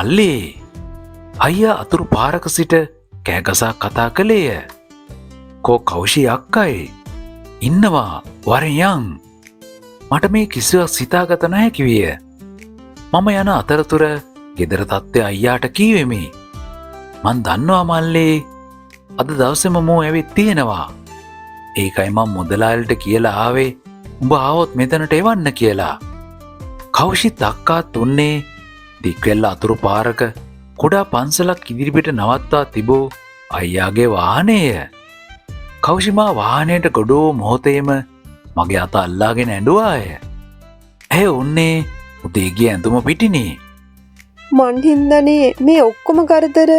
මල්ලි අයියා අතුරු පාරක සිට කෑගසා කතා කළේය. කෝ කෞෂි අක්කයි ඉන්නවා වරයන්. මට මේ කිසිවක් සිතාගත නොහැකි විය. මම යන අතරතුර ගෙදර තත්ත්වය අයියාට කීවෙමි. මන් දන්නවා මල්ලේ අද දවසෙම මෝ ඇවිත් තියෙනවා. ඒකයි මම මුදලාලට කියලා ආවේ උඹ ආවොත් මෙතනට එවන්න කියලා. කෞෂිත් අක්කා තුන්නේ දික්වැල්ල අතුරු පාරක කුඩා පන්සලක් ඉදිරිපිට නවත්වා තිබූ අයියාගේ වාහනේය. කෞෂිමා වාහනයට ගොඩෝ මොහොතේම මගේ අත අල්ලාගෙන ඇඬුවාය. ඇය උන්නේ උදේගේ ඇඳුම පිටිනේ. මන් හින්දනේ මේ ඔක්කොම කරදර.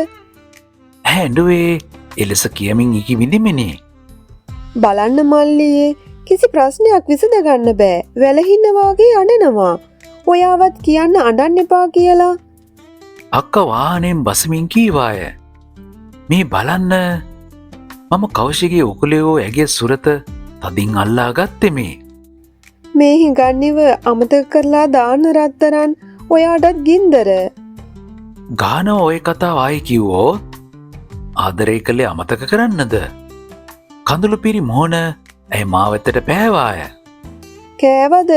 ඇඬුවේ එලෙස කියමින් ඉකි විඳිමිනේ. බලන්න මල්ලියේ කිසි ප්‍රශ්නයක් විසඳගන්න බෑ. වැලහින්න වාගේ අඬනවා. ඔයාවත් කියන්න අඬන්න එපා කියලා. අක්ක වාහනයෙන් බසමින් කීවාය. මේ බලන්න මම කෞෂිගේ උකුලයෝ ඇගේ සුරත තදින් අල්ලා ගත්තෙමි. මේ හිඟන්නිව අමතක කරලා දාන්න රත්තරන් ඔයාටත් ගින්දර. ගාන ඔය කතා ආයි කිව්වෝ ආදරය කළේ අමතක කරන්නද? කඳුළු පිරි මොහොන ඇය මා වෙතට පෑවාය. කෑවද?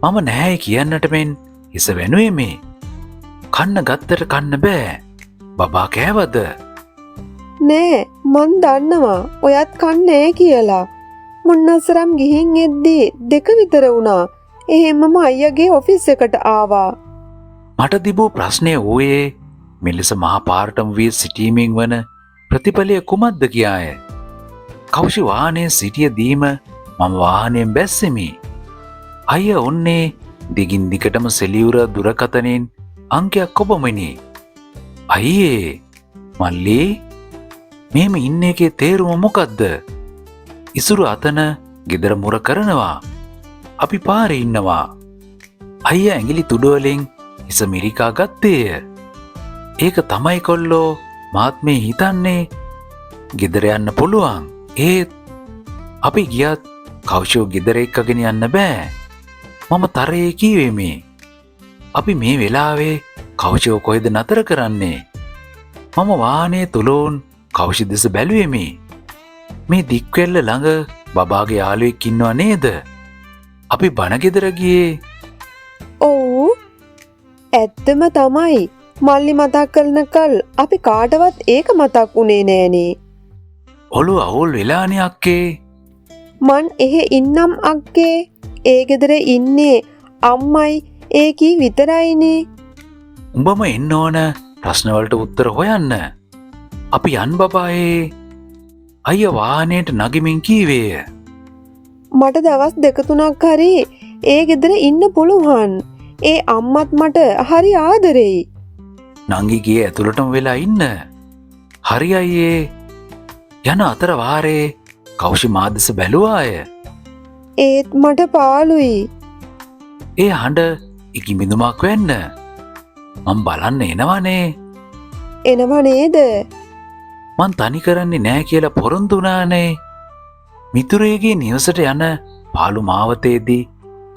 මම නැහැ කියන්නට මෙන් හිස වෙනුවෙමි. කන්න ගත්තට කන්න බෑ. බබා කෑවද? නෑ මන් දන්නවා ඔයත් කන්නේ කියලා. මුන්නසරම් ගිහින් එද්දී 2 විතර වුණා. එහෙමම අයියාගේ ඔෆිස් එකට ආවා. මට තිබූ ප්‍රශ්නය වූයේ මෙලෙස මහා පාරටම වී සිටීමෙන් වන ප්‍රතිඵලය කුමක්ද කියාය. කෞෂි වාහනයේ සිටිය දීම මම වාහනයෙන් බැස්සෙමි. අයියා ඔන්නේ දිගින් දිගටම සෙලියුර දුරකථනයෙන් අංකයක් ඔබමිනි. අයියේ මල්ලි මෙහෙම ඉන්න එකේ තේරුම මොකද්ද? ඉසුරු අතන ගෙදර මුර කරනවා. අපි පාරේ ඉන්නවා. අයියා ඇඟිලි තුඩුවලින් හිස මිරිකා ගත්තේය. ඒක තමයි කොල්ලෝ මාත් මේ හිතන්නේ. ගෙදර යන්න පුළුවන්. ඒත් අපි ගියත් කෞෂෝ ගෙදර එක්කගෙන යන්න බෑ. මම තරයේ කීවෙමි. අපි මේ වෙලාවේ කෞෂෝ කොහෙද නතර කරන්නේ? මම වාහනේ තුලෝන් කෞෂි දෙස බැලුවෙමි. මේ දික්වැල්ල ළඟ බබාගේ යාළුවෙක් ඉන්නව නේද? අපි බණ ගෙදර ගියේ. ඔව් ඇත්තම තමයි. මල්ලි මතක් කරනකල් අපි කාටවත් ඒක මතක් වුණේ නෑනේ. ඔළුව අවුල් වෙලානේ අක්කේ. මන් එහෙ ඉන්නම් අක්කේ. ඒ ගෙදර ඉන්නේ අම්මයි ඒකී විතරයිනේ. උඹම එන්න ඕන ප්‍රශ්නවලට උත්තර හොයන්න. අපි යන් බබායේ. අයියා වාහනයට නගිමින් කීවේය. මට දවස් 2-3ක් හරි ඒ ගෙදර ඉන්න පුළුවන්. ඒ අම්මත් මට හරි ආදරෙයි. නංගි ගියේ ඇතුළටම වෙලා ඉන්න. හරි අයියේ. යන අතර වාරේ කෞෂි මා දෙස බැලුවාය. ඒත් මට පාළුයි. ඒ හඬ ඉකිබිඳුමක් වෙන්න. මං බලන්න එනවනේ. එනව නේද? මං තනි කරන්නේ නෑ කියලා පොරොන්දු වුණානේ. මිතුරේගේ නිවසට යන පාළු මාවතේදී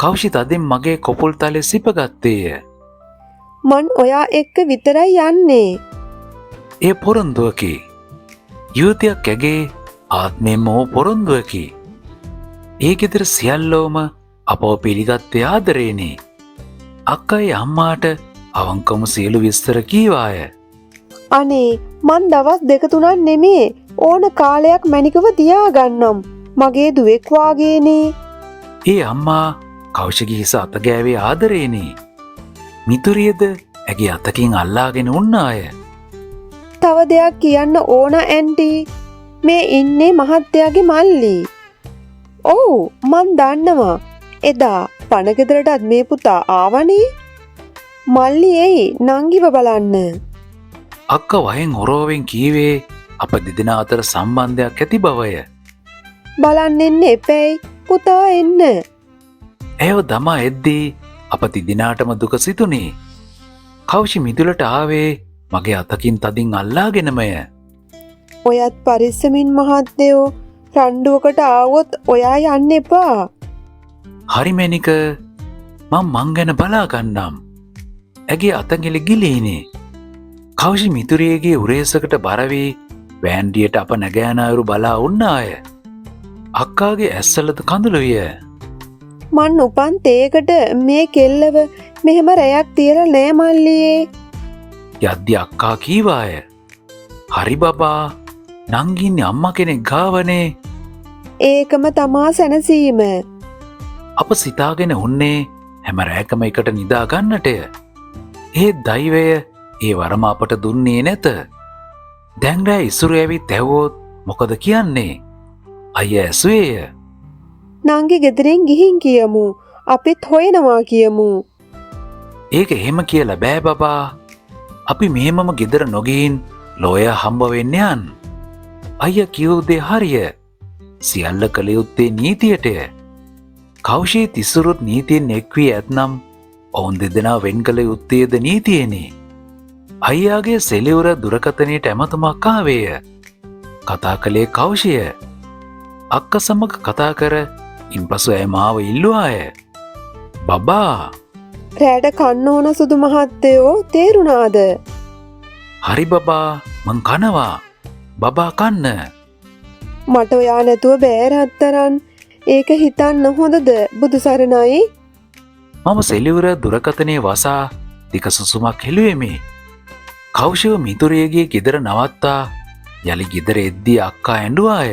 කෞෂි තදින් මගේ කොපුල් තලේ සිපගත්තේය. මන් ඔයා එක්ක විතරයි යන්නේ. ඒ පොරොන්දුවකි. යුවතියක් ඇගේ ආත්මයෙන්ම වූ පොරොන්දුවකි. ඒ ගෙදර සියල්ලෝම අපව පිළිගත්තේ ආදරේනේ. අක්කයි අම්මාට අවංකවම සියලු විස්තර කීවාය. අනේ මන් දවස් 2-3ක් නෙමේ ඕන කාලයක් මැනිකව තියාගන්නම්. මගේ දුවෙක් වාගේනේ. ඒ අම්මා කෞෂිගේ හිස අත ගෑවේ ආදරේනේ. මිතුරියද ඇගේ අතකින් අල්ලාගෙන උන්නාය. තව දෙයක් කියන්න ඕන ඇන්ටි. මේ ඉන්නේ මහත්තයාගේ මල්ලි. ඔව් මන් දන්නවා. එදා පණගෙදරටත් මේ පුතා ආවනේ. මල්ලි එයි නංගිව බලන්න. අක්ක වහෙන් හොරෝවෙන් කීවේ අප දෙදෙනා අතර සම්බන්ධයක් ඇති බවය. බලන්න එන්න එපැයි පුතා එන්න. ඇයව දමා එද්දී අප තිදිනාටම දුක සිතුනේ. කෞෂි මිදුලට ආවේ මගේ අතකින් තදින් අල්ලාගෙනමය. ඔයත් පරිස්සමින් මහත්තයෝ. රණ්ඩුවකට ආවොත් ඔයා යන්න එපා. හරි මැනික මං ගැන බලාගන්නම්. ඇගේ අතගිලි ගිලීනේ. කවුෂි මිතුරියගේ උරේසකට බරවී වෑන්ඩියට අප නැගෑනයුරු බලා උන්නාය. අක්කාගේ ඇස්සලද කඳුළු විය. මන් උපන් තේකට මේ කෙල්ලව මෙහෙම රැයක් තියලා නෑ මල්ලියේ. යද්දි අක්කා කීවාය. හරි බබා නංගින්නේ අම්ම කෙනෙක් ගාවනේ. ඒකම තමා සැනසීම. අප සිතාගෙන උන්නේ හැම රෑකම එකට නිදා ගන්නටය. ඒත් දෛවය ඒ වරම අපට දුන්නේ නැත. දැන් රෑ ඉසුරු ඇවිත් ඇහුවොත් මොකද කියන්නේ? අයියා ඇසුවේය. නංගි ගෙදරින් ගිහින් කියමු. අපිත් හොයනවා කියමු. ඒක එහෙම කියලා බෑ බබා. අපි මෙහෙමම ගෙදර නොගින් ලෝයා හම්බ වෙන්න යන්. අයියා කියූ දේ හරිය. සියල්ල කළ යුත්තේ නීතියටය. කෞෂී තිසුරුත් නීතියෙන් එක් වී ඇත්නම් ඔවුන් දෙදෙනා වෙන් කළ යුත්තේද නීතියනේ. අයියාගේ සෙලිවුර දුරකථනයට ඇමතුමක් ආවේය. කතා කළේ කෞෂිය. අක්ක සමග කතා කර ඉන්පසු ඇය මාව ඉල්ලුවාය. බබා රෑට කන්න ඕන සුදු මහත්තයෝ තේරුණාද? හරි බබා මං කනවා. බබා කන්න. මට ඔයා නැතුව බෑ රත්තරන්. ඒක හිතන්න හොඳද බුදු සරණයි? මම සෙලිවුර දුරකථනයේ වසා දික සුසුමක් හෙළුවෙමි. කෞෂිව මිතුරියගේ ගෙදර නවත්තා යළි ගෙදර එද්දී අක්කා ඇඬුවාය.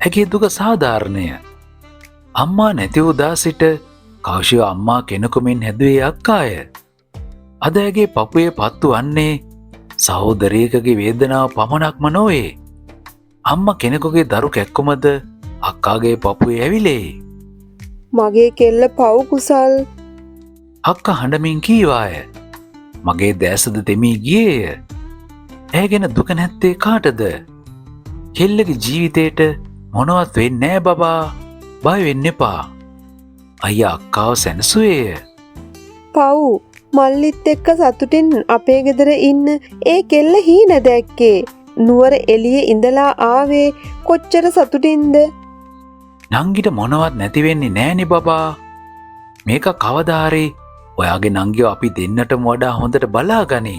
ඇගේ දුක සාධාරණය. අම්මා නැතිවූදා සිට කෞෂිව අම්මා කෙනෙකුමින් හැදුවේ අක්කාය. අද ඇගේ පපුයේ පත්තු වන්නේ සහෝදරයකගේ වේදනාව පමණක්ම නොවේ. අම්ම කෙනෙකුගේ දරු කැක්කුමද අක්කාගේ පපුයේ ඇවිලේ. මගේ කෙල්ල පව් කුසල්. අක්ක හඬමින් කීවාය. මගේ දැසද දෙමී ගියේය. ඇය ගැන දුක නැත්තේ කාටද? කෙල්ලගේ ජීවිතේට මොනවත් වෙන්නේ නෑ බබා. බය වෙන්න එපා. අයියා අක්කාව සැනසුවේය. පව් මල්ලිත් එක්ක සතුටින් අපේ ගෙදර ඉන්න ඒ කෙල්ල හීන දැක්කේ. නුවර එළියේ ඉඳලා ආවේ කොච්චර සතුටින්ද? නංගිට මොනවත් නැති වෙන්නේ නෑනේ බබා. මේක කවදාහරි ඔයාගේ නංගිව අපි දෙන්නටම වඩා හොඳට බලාගනි.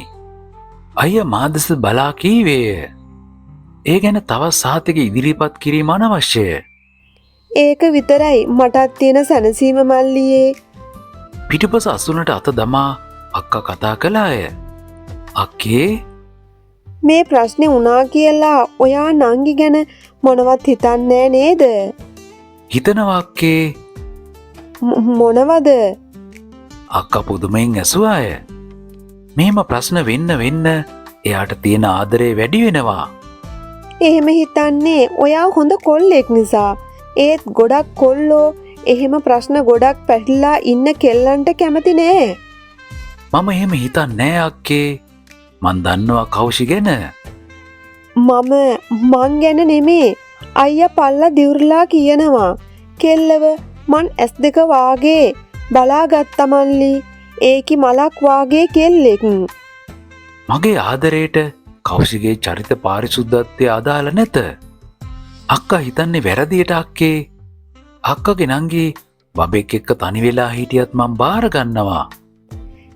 අයියා මාදස බලා කීවේය. ඒ ගැන තවත් සාතික ඉදිරිපත් කිරීම අනවශ්‍යය. ඒක විතරයි මටත් තියෙන සැනසීම මල්ලියේ. පිටුපස අසුනට අත දමා අක්කා කතා කළාය. අක්කේ මේ ප්‍රශ්නේ වුණා කියලා ඔයා නංගි ගැන මොනවත් හිතන්නේ නේද? හිතනවා අක්කේ. මොනවද? අක්කා පුදුමෙන් ඇසුවාය. මෙහෙම ප්‍රශ්න වෙන්න එයාට තියෙන ආදරේ වැඩි වෙනවා. එහෙම හිතන්නේ ඔයා හොඳ කොල්ලෙක් නිසා. ඒත් ගොඩක් කොල්ලෝ එහෙම ප්‍රශ්න ගොඩක් පැටලලා ඉන්න කෙල්ලන්ට කැමති නෑ. මම එහෙම හිතන්නේ නෑ අක්කේ. මන් දන්නවා කෞෂි ගැන. මං ගැන නෙමේ. අයියා පල්ලා දිවුරලා කියනවා. කෙල්ලව මං ඇස් දෙක වාගේ බලාගත්ත මල්ලි. ඒකි මලක් වාගේ කෙල්ලෙක්. මගේ ආදරේට කෞෂිගේ චරිත පාරිශුද්ධත්වය අදාළ නැත. අක්කා හිතන්නේ වැරදියට අක්කේ. අක්කගේ නංගි බබෙක් එක්ක තනි වෙලා හිටියත් මං බාර ගන්නවා.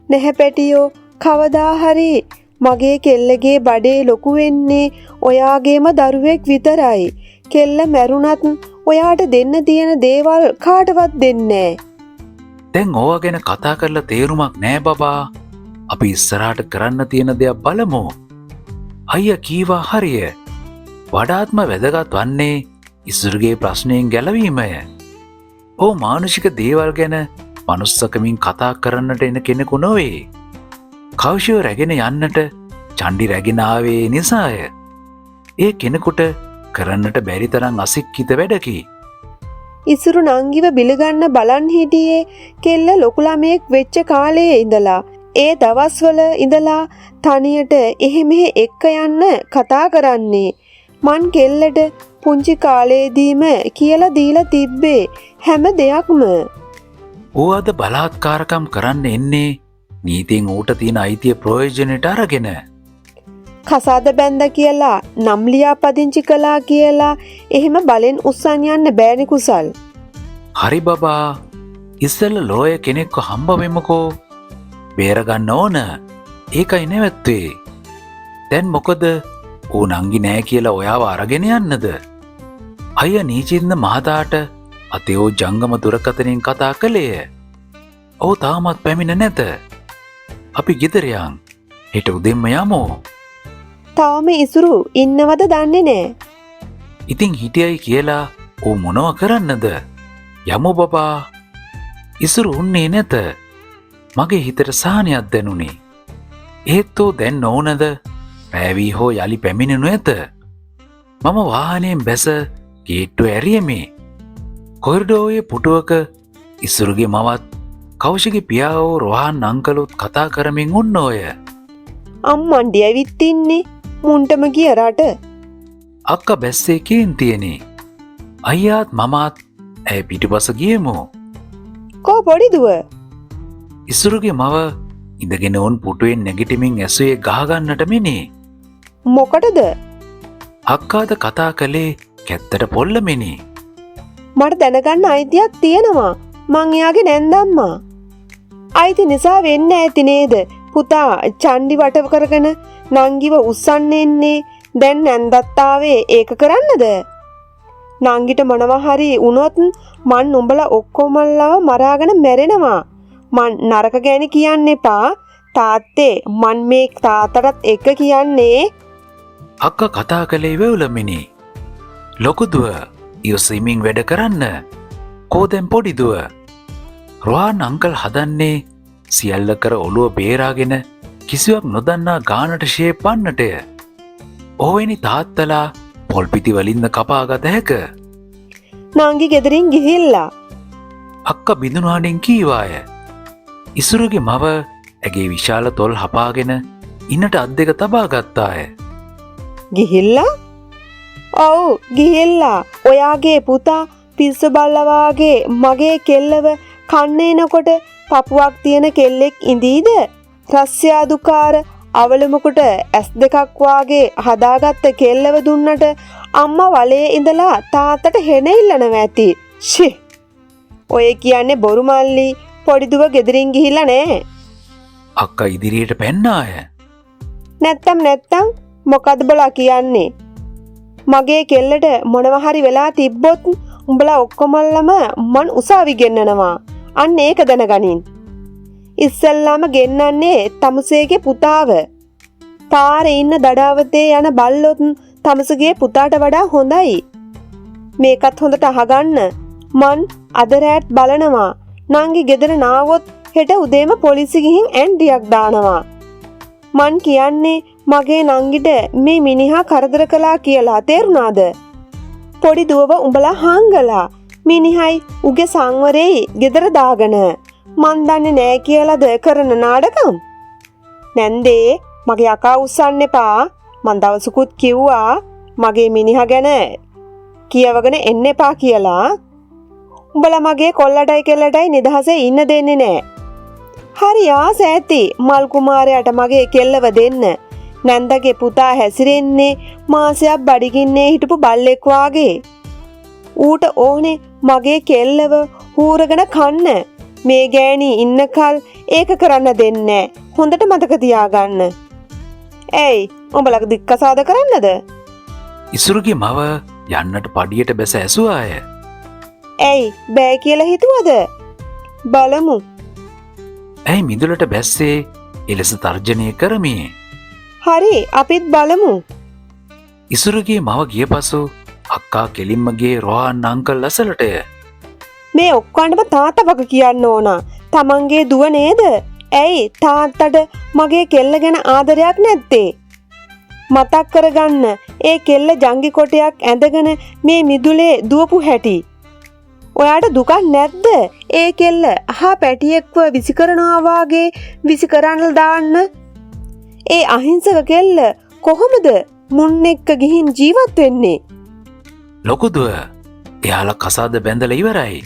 නැහැ පැටියෝ කවදා හරි මගේ කෙල්ලගේ බඩේ ලොකු වෙන්නේ ඔයාගේම දරුවෙක් විතරයි. කෙල්ල මැරුණත් ඔයාට දෙන්න තියෙන දේවල් කාටවත් දෙන්නේ නෑ. දැන් ඕවා ගැන කතා කරලා තේරුමක් නෑ බබා. අපි ඉස්සරහට කරන්න තියෙන දෙයක් බලමු. අයියා කීවා හරිය. වඩාත්ම වැදගත් වන්නේ ඉසුරුගේ ප්‍රශ්නයෙන් ගැලවීමය. ඔහු මානුෂික දේවල් ගැන මනුස්සකමින් කතා කරන්නට එන කෙනෙකු නොවේ. කෞෂිව රැගෙන යන්නට චණ්ඩි රැගෙන ආවේ නිසාය. ඒ කෙනෙකුට කරන්නට බැරි තරම් අසික්කිත වැඩකි. ඉසුරු නංගිව බිලගන්න බලන් හිටියේ කෙල්ල ලොකු ළමයෙක් වෙච්ච කාලයේ ඉඳලා. ඒ දවස්වල ඉඳලා තනියට එහෙ මෙහෙ එක්ක යන්න කතා කරන්නේ. මං කෙල්ලට පුංචි කාලේදීම කියලා දීලා තිබ්බේ හැම දෙයක්ම. ඌ අද බලාත්කාරකම් කරන්න එන්නේ නීතියෙන් ඌට තියෙන අයිතිය ප්‍රයෝජනයට අරගෙන. කසාද බැන්ද කියලා නම් ලියා පදිංචි කළා කියලා එහෙම බලෙන් උස්සන් යන්න බෑනේ කුසල්. හරි බබා. ඉස්සෙල්ල ලෝය කෙනෙක්ව හම්බ වෙමුකෝ. බේරගන්න ඕන. ඒකයි නැවැත්වේ. දැන් මොකද ඌ නංගි නෑ කියලා ඔයාව අරගෙන යන්නද? අයියා නීචින්ද මහතාට අතේ ජංගම දුරකථනයෙන් කතා කළේය. ඔහු තාමත් පැමිණ නැත. අපි ගෙදර යන්. හෙට උදෙන්ම යමු. තාම ඉසුරු ඉන්නවද දන්නේ නෑ. ඉතින් හිටියයි කියලා ඌ මොනව කරන්නද? යමු බබා. ඉසුරු උන්නේ නැත. මගේ හිතට සහනයක් දැනුනේ. ඒත් ඌ දැන් නොවනද පෑවී හෝ යලි පැමිණෙනු ඇත. මම වාහනයෙන් බැස ගේට්ටුව ඇරියමේ. කොරිඩෝයේ පුටුවක ඉසුරුගේ මවත් කෞෂිගේ පියාවෝ රොහාන් අංකලුත් කතා කරමින් උන්නෝය. අම්මන්ඩි ඇවිත් ඉන්නේ මුන්ටම ගිය රට. අක්ක බැස්සේ කේන්තියනේ. අයියාත් මමත් ඇය පිටිපස ගියමු. කෝ පොඩිදුව? ඉසුරුගේ මව ඉඳගෙන උන් පුටුවෙන් නැගිටමින් ඇසුවේ ගහගන්නට මෙනේ. මොකටද? අක්කාද කතා කළේ කැත්තට පොල්ලමෙනේ. මට දැනගන්න අයිතියක් තියෙනවා. මං එයාගේ නැන්දම්මා. අයිති නිසා වෙන්න ඇති නේද? පුතා චණ්ඩි වටව කරගෙන නංගිව උස්සන්න එන්නේ. දැන් නැන්දත්තාවේ ඒක කරන්නද? නංගිට මොනවා හරි වුණොත් මන් නුඹලා ඔක්කොමල්ලව මරාගෙන මැරෙනවා. මන් නරක ගැන කියන්න එපා. තාත්තේ මන් මේ තාත්තටත් එක කියන්නේ. අක්ක කතා කළේ වෙවුලමිනි. ලොකුදුව ඉවසීමින් වැඩ කරන්න. කෝදැම් පොඩිදුව. රොහාන් අංකල් හදන්නේ සියල්ල කර ඔළුව බේරාගෙන කිසිවක් නොදන්නා ගානට ශේපන්නටය. ඕවෙනි තාත්තලා පොල්පිති වලින්ද කපාගත හැක. නංගි ගෙදරින් ගිහිල්ලා. අක්ක බිඳුනාඩෙන් කීවාය. ඉසුරුගේ මව ඇගේ විශාල තොල් හපාගෙන ඉන්නට අත් දෙක තබා ගත්තාය. ගිහිල්ලා? ඔව් ගිහිල්ලා. ඔයාගේ පුතා පිස්සු බල්ලවාගේ මගේ කෙල්ලව කන්න එනකොට පපුවක් තියෙන කෙල්ලෙක් ඉඳීද? රස්යාදුකාර අවලමුකට ඇස් දෙකක් වාගේ හදාගත්ත කෙල්ලව දුන්නට අම්මා වලේ ඉඳලා තාත්තට හෙන ඉල්ලනවා ඇති. ෂි. ඔය කියන්නේ බොරු මල්ලි. පොඩිදුව ගෙදරින් ගිහිල්ලා නෑ. අක්ක ඉදිරියට පැන්නාය. නැත්තම් මොකද්ද බලා කියන්නේ? මගේ කෙල්ලට මොනවා හරි වෙලා තිබ්බොත් උඹලා ඔක්කොමල්ලම මන් උසාවි ගෙන්නනවා. අන්න ඒක දැනගනින්. ඉස්සල්ලාම ගෙන්නන්නේ තමුසේගේ පුතාව. පාරේ ඉන්න දඩාවතේ යන බල්ලොත් තමුසගේ පුතාට වඩා හොඳයි. මේකත් හොඳට අහගන්න. මන් අද රෑත් බලනවා. නංගි ගෙදර නාවොත් හෙට උදේම පොලිසි ගිහින් ඇන්ඩියක් දානවා. මන් කියන්නේ මගේ නංගිට මේ මිනිහා කරදර කළා කියලා. තේරුණාද? පොඩි දුවව උඹලා හංගලා මිනිහයි උගේ සංවරේ ගෙදර දාගෙන මන් දන්නේ නෑ කියලාද කරන නාඩගම්? නැන්දේ මගේ අකා උස්සන්න එපා. මන් දවසකුත් කිව්වා මගේ මිනිහා ගැන කියවගෙන එන්න එපා කියලා. උඹලා මගේ කොල්ලටයි කෙල්ලටයි නිදහසේ ඉන්න දෙන්නේ නෑ. හරි ආස ඇති මල් කුමාරයාට මගේ කෙල්ලව දෙන්න. නැන්දගේ පුතා හැසිරෙන්නේ මාසයක් බඩගින්නේ හිටපු බල්ලෙක් වාගේ. ඌට ඕනේ මගේ කෙල්ලව හූරගෙන කන්න. මේ ගෑණි ඉන්නකල් ඒක කරන්න දෙන්නේ. හොඳට මතක තියාගන්න. ඇයි උඹලා දික්කසාද කරන්නද? ඉසුරුගේ මව යන්නට පඩියට බැස ඇසුවාය. ඇයි බෑ කියලා හිතුවද? බලමු. ඇයි මිදුලට බැස්සේ එලෙස තර්ජනය කරමියේ. හරි අපිත් බලමු. ඉසුරුගේ මව ගිය පසු අක්කා කෙලින්මගේ රොහාන් අංකල් අසලටය. මේ ඔක්කොන්ටම තාත්තා වග කියන්න ඕන. තමන්ගේ දුව නේද? ඇයි තාත්තට මගේ කෙල්ල ගැන ආදරයක් නැත්තේ? මතක් කරගන්න ඒ කෙල්ල ජංගි කොටයක් ඇඳගෙන මේ මිදුලේ දුවපු හැටි. ඔයාට දුකක් නැද්ද? ඒ කෙල්ල අහා පැටියෙක්ව විසි කරනවා වාගේ විසි කරන්න දාන්න. ඒ අහිංසක කෙල්ල කොහොමද මුන් එක්ක ගිහින් ජීවත් වෙන්නේ? ලොකුදුව එයාලා කසාද බැඳලා ඉවරයි.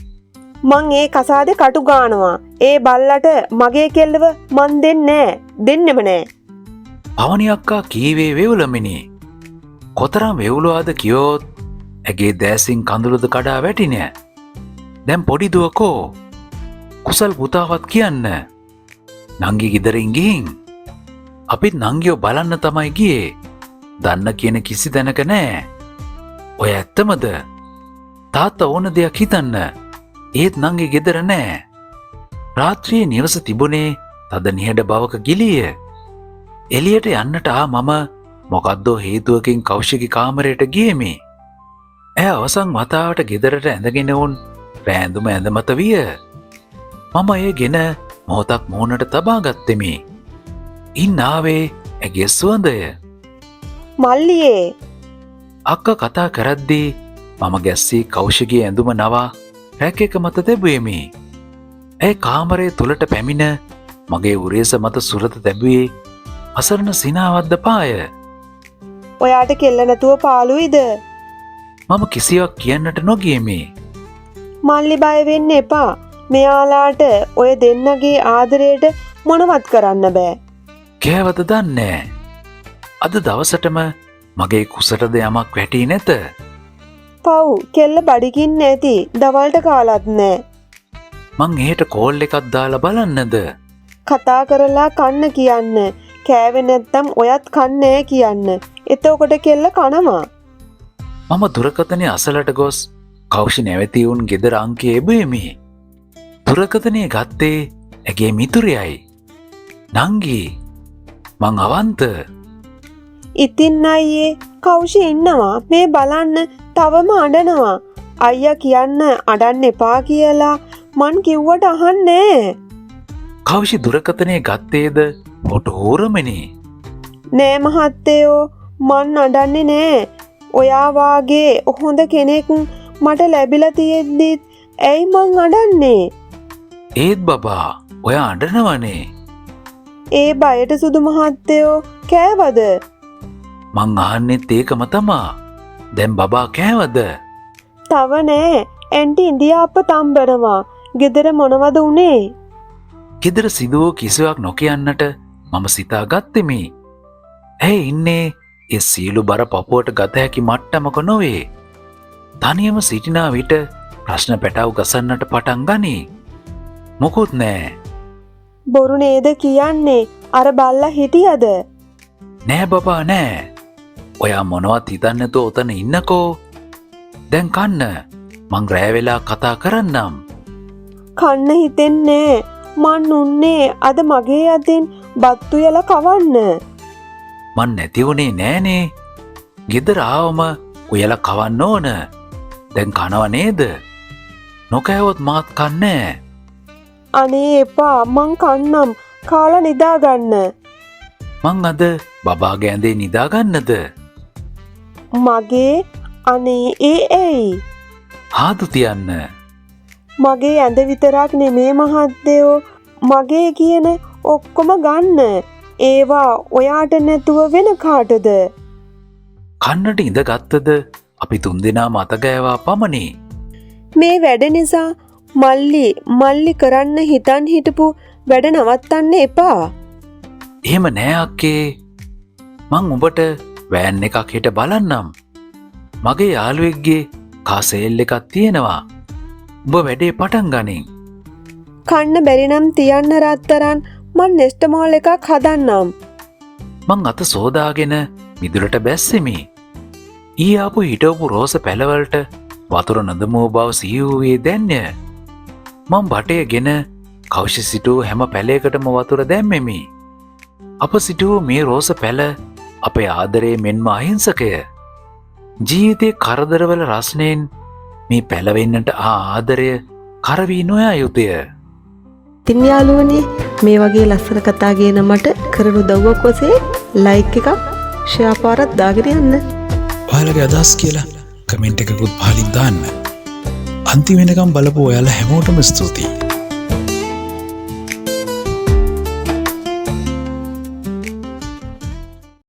මං ඒ කසාදේ කටු ගානවා. ඒ බල්ලට මගේ කෙල්ලව මන් දෙන්නේ නෑ. දෙන්නෙම නෑ. පවනි අක්කා කීවේ වෙවුලමිනි. කොතරම් වෙවුලුවාද කියොත් ඇගේ දෑසින් කඳුළුද කඩා වැටිනේ. දැන් පොඩි දුවකෝ කුසල් පුතාවත් කියන්න. නංගි ගෙදරින් ගිහින් අපිත් නංගියෝ බලන්න තමයි ගියේ. දන්න කියන කිසි දැනක නෑ. ඔය ඇත්තමද? තාත්තා ඕන දෙයක් හිතන්න. ඒත් නංගි ගෙදර නෑ. රාත්‍රියේ නිවස තිබුණේ තද නිහඬ බවක ගිලිය. එළියට යන්නට මම මොකද්දෝ හේතුවකින් කෞශිකි කාමරයට ගියෙමි. ඇය අවසන් වතාවට ගෙදරට ඇඳගෙන වුන් රෑඳුම ඇඳමත විය. මම එය ගෙන මොහොතක් මුහුණට තබා ගත්තෙමි. ඉන් ආවේ ඇගේ සුවඳය. මල්ලියේ අක්ක කතා කරද්දී මම ගැස්සී කෞශිකී ඇඳුම නවා රැක් එක මත තැබුවෙමි. ඇය කාමරයේ තුලට පැමිණ මගේ උරේස මත සුරත තැබුවේ අසරණ සිනාවද්ද පාය. ඔයාට කෙල්ල නැතුව පාළුයිද? මම කිසිවක් කියන්නට නොගියෙමි. මල්ලි බය වෙන්න එපා. මෙයාලාට ඔය දෙන්නගේ ආදරයට මොනවත් කරන්න බෑ. කෑවද දන්නේ. අද දවසටම මගේ කුසටද යමක් වැටී නැත. පව් කෙල්ල බඩිකින් නැති දවල්ට කාලත් නෑ. මං එහෙට කෝල් එකක් දාලා බලන්නද? කතා කරලා කන්න කියන්න. කෑවෙ නැත්තම් ඔයත් කන්නේ කියන්න. එතකොට කෙල්ල කනවා. මම දුරකථනය අසලට ගොස් කෞෂි නැවති වුන් ගෙදර අංකය එබුවෙමි. දුරකථනය ගත්තේ ඇගේ මිතුරයයි. නංගි මං අවන්ත. ඉතින් අයියේ කෞෂි ඉන්නවා මේ බලන්න තවම අඬනවා. අයියා කියන්න අඬන්න එපා කියලා මං කිව්වට අහන්නේ. කෞෂි දුරකථනය ගත්තේද හොට හෝරමනි. නෑ මහත්තයෝ මං අඬන්නේ නෑ. ඔයා වාගේ හොඳ කෙනෙක් මට ලැබිලා තියෙද්දිත් ඇයි මං අඬන්නේ? ඒත් බබා ඔය අඬනවනේ. ඒ බයට සුදු මහත්තයෝ කෑවද? මං අහන්නෙත් ඒකම තමා. දැන් බබා කෑවද? තව නෑ. ඇන්ටි ඉන්දියාප්ප තම්බනවා. ගෙදර මොනවද උනේ? ගෙදර සිදුවෝ කිසිවක් නොකියන්නට මම සිතා ගත්තෙමි. ඇය ඉන්නේ ඒ සීලු බර පපුවට ගත හැකි මට්ටමක නොවේ. තනියම සිටිනා විට ප්‍රශ්න පැටව් ගසන්නට පටන් ගනී. මොකුත් නෑ. බොරු නේද කියන්නේ? අර බල්ලා හිටියද? නෑ බබා නෑ. ඔයා මොනවත් හිතන්නේ නැතුව ඔතන ඉන්නකෝ. දැන් කන්න. මං රෑ වෙලා කතා කරන්නම්. කන්න හිතෙන්නේ මන් උන්නේ අද මගේ අතින් බත්තු යල කවන්න. මන් නැති වුණේ නෑනේ. ගෙදර ආවම උයලා කවන්න ඕන. දැන් කනව නේද? නොකෑවොත් මාත් කන්නේ. අනේ එපා මං කන්නම්. කාලා නිදාගන්න. මං අද බබාගේ ඇඳේ නිදාගන්නද? මගේ අනේ ඒ ඇයි? හාදු තියන්න. මගේ ඇඳ විතරක් නෙමේ මහත්තයෝ. මගේ කියන ඔක්කොම ගන්න. ඒවා ඔයාට නැතුව වෙන කාටද? කන්නට ඉඳ ගත්තද අපි තුන්දෙනා මතගෑවා පමණි. මේ වැඩ නිසා මල්ලි කරන්න හිතන් හිටපු වැඩ නවත්තන්න එපා. එහෙම නෑ අක්කේ. මං උඹට වෑන් එකක් හිට බලන්නම්. මගේ යාළුවෙක්ගේ කාසේල් එකක් තියෙනවා. උඹ වැඩේ පටන් ගනින්. කන්න බැරිනම් තියන්න රත්තරන් මං නෙස්ටමෝල් එකක් හදන්නම්. මං අත සෝදාගෙන මිදුලට බැස්සෙමි. ඊ ආපු හිටවපු රෝස පැලවලට වතුර නොදමූ බව සිහිවූයේ දැන්ය. මං බටය ගෙන කෞෂි සිටූ හැම පැලයකටම වතුර දැම්මෙමි. අප සිටූ මේ රෝස පැල අපේ ආදරේ මෙන්ම අහිංසකය. ජීවිතයේ කරදරවල රස්නයෙන් මේ පැලවෙන්නට ආදරය කරවී නොයා යුතුය. ඉතින් යාළුවනේ මේ වගේ ලස්සන කතා ගේන මට කරන උදව්වක් ඔසේ ලයික් එකක් ෂෙයා පාරක් දාගෙන යන්න. ඔයාලගේ අදහස් කියලා කමෙන්ට් එකකුත් පහලින් දාන්න. අන්තිම වෙනකම් බලපු ඔයාලා හැමෝටම ස්තුතියි.